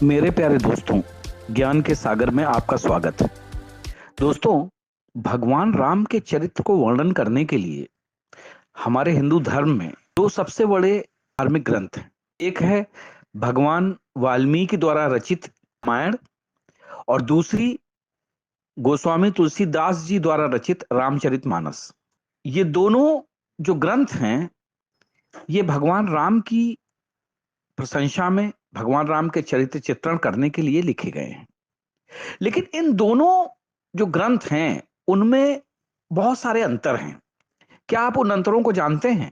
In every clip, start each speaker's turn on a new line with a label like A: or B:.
A: मेरे प्यारे दोस्तों, ज्ञान के सागर में आपका स्वागत है। दोस्तों, भगवान राम के चरित्र को वर्णन करने के लिए हमारे हिंदू धर्म में दो सबसे बड़े धार्मिक ग्रंथ हैं। एक है भगवान वाल्मीकि द्वारा रचित रामायण और दूसरी गोस्वामी तुलसीदास जी द्वारा रचित रामचरितमानस। ये दोनों जो ग्रंथ हैं, ये भगवान राम की प्रशंसा में, भगवान राम के चरित्र चित्रण करने के लिए लिखे गए हैं। लेकिन इन दोनों जो ग्रंथ हैं, उनमें बहुत सारे अंतर हैं। क्या आप उन अंतरों को जानते हैं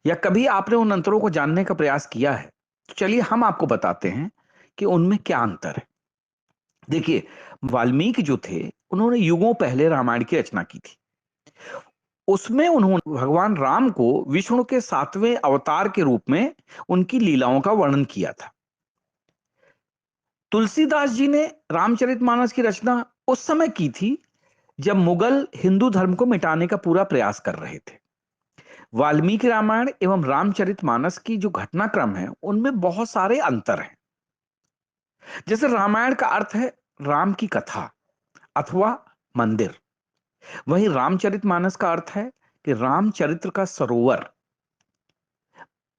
A: या कभी आपने उन अंतरों को जानने का प्रयास किया है? तो चलिए हम आपको बताते हैं कि उनमें क्या अंतर है। देखिए, वाल्मीकि जो थे, उन्होंने युगों पहले रामायण की रचना की थी। उसमें उन्होंने भगवान राम को विष्णु के 7वें अवतार के रूप में उनकी लीलाओं का वर्णन किया था। तुलसीदास जी ने रामचरितमानस की रचना उस समय की थी जब मुगल हिंदू धर्म को मिटाने का पूरा प्रयास कर रहे थे। वाल्मीकि रामायण एवं रामचरितमानस की जो घटनाक्रम है, उनमें बहुत सारे अंतर हैं। जैसे रामायण का अर्थ है राम की कथा अथवा मंदिर, वहीं रामचरितमानस का अर्थ है कि रामचरित्र का सरोवर।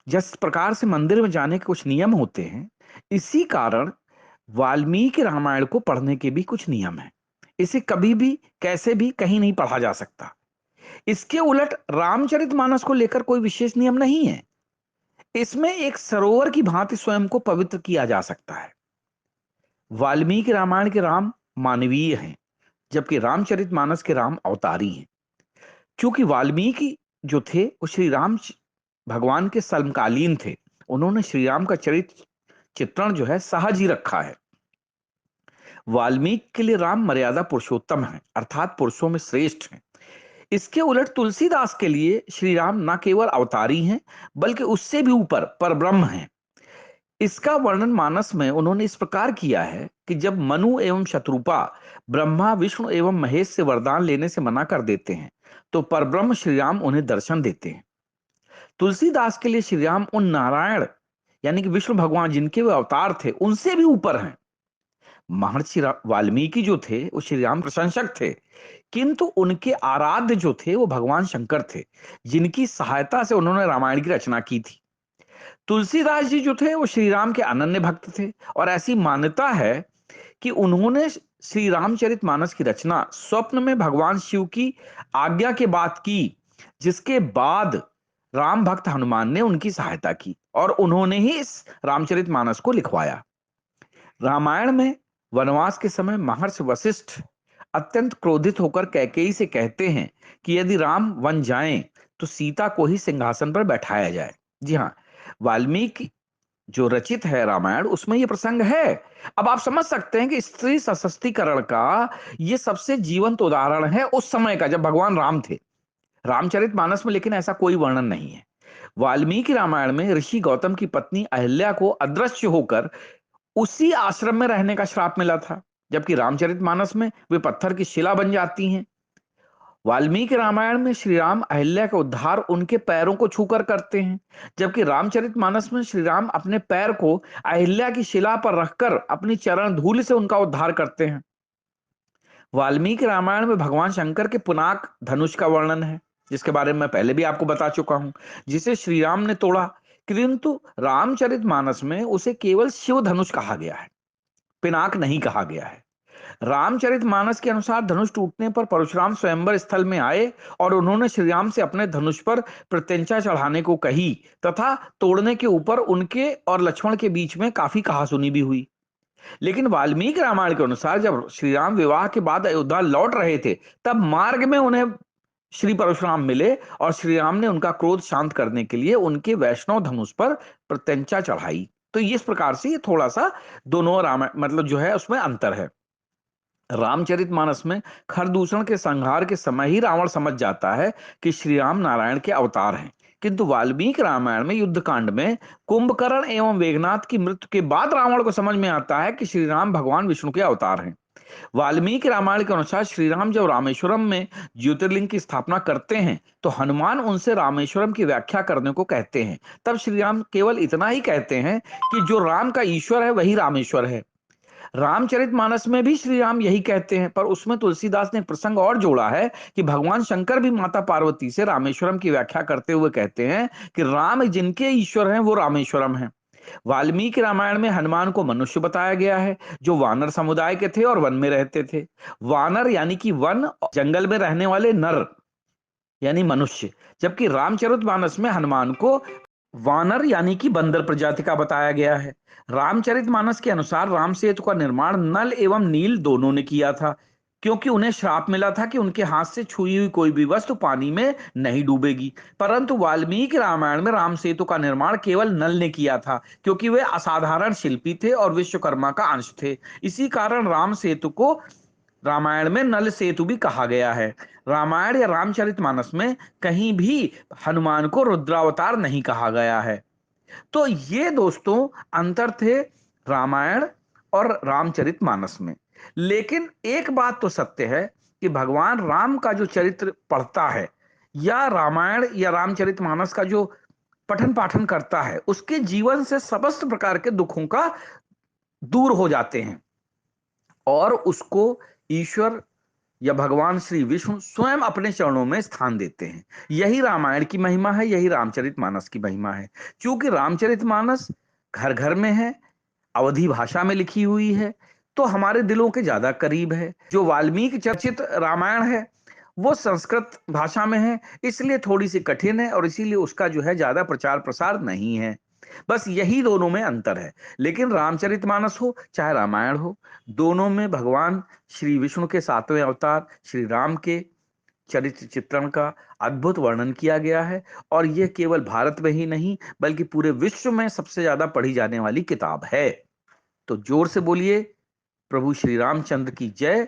A: जिस प्रकार से मंदिर में जाने के कुछ नियम होते हैं, इसी कारण वाल्मीकि रामायण को पढ़ने के भी कुछ नियम हैं। इसे कभी भी कैसे भी कहीं नहीं पढ़ा जा सकता। इसके उलट रामचरितमानस को लेकर कोई विशेष नियम नहीं है। इसमें एक सरोवर की भांति स्वयं को पवित्र किया जा सकता है। वाल्मीकि रामायण के राम मानवीय हैं, जबकि रामचरितमानस के राम अवतारी हैं। क्योंकि वाल्मीकि जो थे, वो श्री राम भगवान के समकालीन थे। उन्होंने श्री राम का चरित्र चित्रण जो है सहज ही रखा है। वाल्मीकि के लिए राम मर्यादा पुरुषोत्तम है, अर्थात पुरुषों में श्रेष्ठ हैं। इसके उलट तुलसीदास के लिए श्री राम न केवल अवतारी हैं, बल्कि उससे भी ऊपर परब्रह्म हैं। इसका वर्णन मानस में उन्होंने इस प्रकार किया है कि जब मनु एवं शत्रुपा ब्रह्मा विष्णु एवं महेश से वरदान लेने से मना कर देते हैं, तो परब्रह्म श्री राम उन्हें दर्शन देते हैं। तुलसीदास के लिए श्री राम उन नारायण यानी कि विष्णु भगवान जिनके वे अवतार थे, उनसे भी ऊपर हैं। महर्षि वाल्मीकि जो थे, वो श्री राम प्रशंसक थे, किंतु उनके आराध्य जो थे, वो भगवान शंकर थे, जिनकी सहायता से उन्होंने रामायण की रचना की थी। तुलसीदास जी जो थे, वो श्री राम के अनन्य भक्त थे और ऐसी मान्यता है कि उन्होंने श्री रामचरितमानस की रचना स्वप्न में भगवान शिव की आज्ञा के बाद की, जिसके बाद राम भक्त हनुमान ने उनकी सहायता की और उन्होंने ही इस रामचरितमानस को लिखवाया। रामायण में वनवास के समय महर्षि वशिष्ठ अत्यंत क्रोधित होकर कैकेयी से कहते हैं कि यदि राम वन जाएं तो सीता को ही सिंहासन पर बैठाया जाए। जी हाँ, वाल्मीकि जो रचित है रामायण, उसमें यह प्रसंग है। अब आप समझ सकते हैं कि स्त्री सशक्तिकरण का यह सबसे जीवंत उदाहरण है उस समय का, जब भगवान राम थे। रामचरितमानस में लेकिन ऐसा कोई वर्णन नहीं है। वाल्मीकि रामायण में ऋषि गौतम की पत्नी अहिल्या को अदृश्य होकर उसी आश्रम में रहने का श्राप मिला था, जबकि रामचरितमानस में वे पत्थर की शिला बन जाती हैं। वाल्मीकि रामायण में श्री राम अहिल्या का उद्धार उनके पैरों को छूकर करते हैं, जबकि रामचरितमानस में श्री राम अपने पैर को अहिल्या की शिला पर रखकर अपनी चरण धूलि से उनका उद्धार करते हैं। वाल्मीकि रामायण में भगवान शंकर के पुनाक धनुष का वर्णन है, जिसके बारे में मैं पहले भी आपको बता चुका हूं, जिसे श्री राम ने तोड़ा। किंतु रामचरितमानस में उसे केवल शिव धनुष कहा गया है, पिनाक नहीं कहा गया है। रामचरितमानस के अनुसार धनुष टूटने पर परशुराम स्वयंवर स्थल में आए और उन्होंने श्री राम से अपने धनुष पर प्रत्यंचा चढ़ाने को कही, तथा तोड़ने के ऊपर उनके और लक्ष्मण के बीच में काफी कहासुनी भी हुई। लेकिन वाल्मीकि रामायण के अनुसार जब श्री राम विवाह के बाद अयोध्या लौट रहे थे, तब मार्ग में उन्हें श्री परशुराम मिले और श्री राम ने उनका क्रोध शांत करने के लिए उनके वैष्णव धनुष पर प्रत्यंचा चढ़ाई। तो इस प्रकार से ये थोड़ा सा दोनों रामायण मतलब जो है उसमें अंतर है। रामचरितमानस में खरदूषण के संहार के समय ही रावण समझ जाता है कि श्री राम नारायण के अवतार हैं, किंतु वाल्मीकि रामायण में युद्धकांड में कुंभकर्ण एवं मेघनाथ की मृत्यु के बाद रावण को समझ में आता है कि श्री राम भगवान विष्णु के अवतार हैं। वाल्मीकि रामायण के अनुसार श्री राम जब रामेश्वरम में ज्योतिर्लिंग की स्थापना करते हैं तो हनुमान उनसे रामेश्वरम की व्याख्या करने को कहते हैं। तब श्री राम केवल इतना ही कहते हैं कि जो राम का ईश्वर है वही रामेश्वर है। रामचरितमानस में भी श्री राम यही कहते हैं, पर उसमें तुलसीदास ने एक प्रसंग और जोड़ा है कि भगवान शंकर भी माता पार्वती से रामेश्वरम की व्याख्या करते हुए कहते हैं कि राम जिनके ईश्वर हैं वो रामेश्वरम है। वाल्मीकि रामायण में हनुमान को मनुष्य बताया गया है जो वानर समुदाय के थे और वन में रहते थे। वानर यानी कि वन, जंगल में रहने वाले नर यानी मनुष्य, जबकि रामचरितमानस में हनुमान को वानर यानी कि बंदर प्रजाति का बताया गया है। रामचरितमानस के अनुसार राम सेतु का निर्माण नल एवं नील दोनों ने किया था, क्योंकि उन्हें श्राप मिला था कि उनके हाथ से छुई हुई कोई भी वस्तु पानी में नहीं डूबेगी। परंतु वाल्मीकि रामायण में राम सेतु का निर्माण केवल नल ने किया था, क्योंकि वे असाधारण शिल्पी थे और विश्वकर्मा का अंश थे। इसी कारण राम सेतु को रामायण में नल सेतु भी कहा गया है। रामायण या रामचरितमानस में कहीं भी हनुमान को रुद्रावतार नहीं कहा गया है। तो ये दोस्तों अंतर थे रामायण और रामचरितमानस में। लेकिन एक बात तो सत्य है कि भगवान राम का जो चरित्र पढ़ता है या रामायण या रामचरितमानस का जो पठन पाठन करता है, उसके जीवन से समस्त प्रकार के दुखों का दूर हो जाते हैं और उसको ईश्वर या भगवान श्री विष्णु स्वयं अपने चरणों में स्थान देते हैं। यही रामायण की महिमा है, यही रामचरितमानस की महिमा है। क्योंकि रामचरितमानस घर घर में है, अवधी भाषा में लिखी हुई है, तो हमारे दिलों के ज्यादा करीब है। जो वाल्मीकि चर्चित रामायण है वो संस्कृत भाषा में है, इसलिए थोड़ी सी कठिन है और इसीलिए उसका जो है ज्यादा प्रचार प्रसार नहीं है। बस यही दोनों में अंतर है। लेकिन रामचरितमानस हो चाहे रामायण हो, दोनों में भगवान श्री विष्णु के 7वें अवतार श्री राम के चरित्र चित्रण का अद्भुत वर्णन किया गया है। और यह केवल भारत में ही नहीं बल्कि पूरे विश्व में सबसे ज्यादा पढ़ी जाने वाली किताब है। तो जोर से बोलिए, प्रभु श्री रामचंद्र की जय।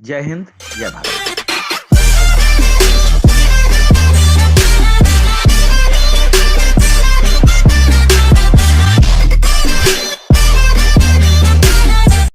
A: जय हिंद, जय भारत।